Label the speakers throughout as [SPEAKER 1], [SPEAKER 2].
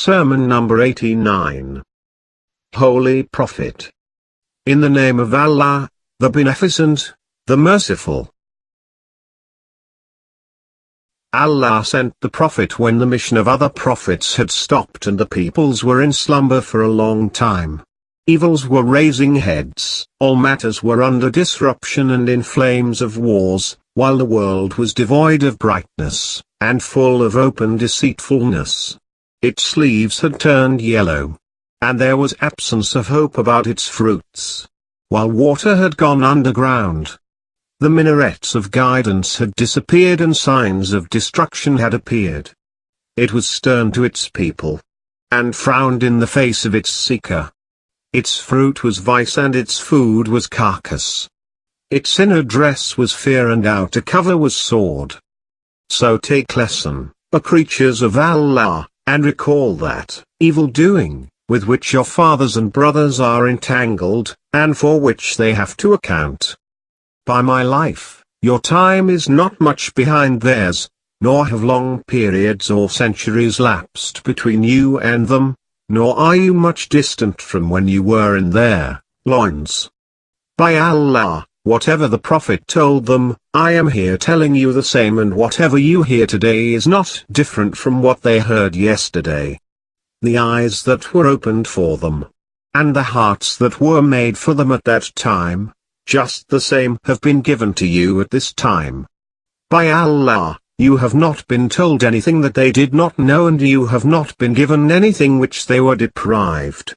[SPEAKER 1] Sermon number 89. Holy Prophet. In the name of Allah, the Beneficent, the Merciful. Allah sent the Prophet when the mission of other prophets had stopped and the peoples were in slumber for a long time. Evils were raising heads, all matters were under disruption and in flames of wars, while the world was devoid of brightness, and full of open deceitfulness. Its leaves had turned yellow, and there was absence of hope about its fruits, while water had gone underground. The minarets of guidance had disappeared and signs of destruction had appeared. It was stern to its people, and frowned in the face of its seeker. Its fruit was vice and its food was carcass. Its inner dress was fear and outer cover was sword. So take lesson, O creatures of Allah, and recall that evil-doing, with which your fathers and brothers are entangled, and for which they have to account. By my life, your time is not much behind theirs, nor have long periods or centuries lapsed between you and them, nor are you much distant from when you were in their loins. By Allah, whatever the Prophet told them, I am here telling you the same, and whatever you hear today is not different from what they heard yesterday. The eyes that were opened for them, and the hearts that were made for them at that time, just the same have been given to you at this time. By Allah, you have not been told anything that they did not know, and you have not been given anything which they were deprived.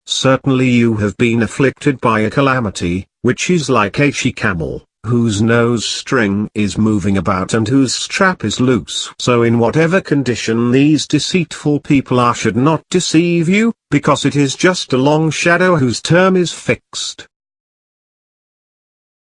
[SPEAKER 1] Certainly you have been afflicted by a calamity, which is like a she-camel, whose nose string is moving about and whose strap is loose. So in whatever condition these deceitful people are should not deceive you, because it is just a long shadow whose term is fixed.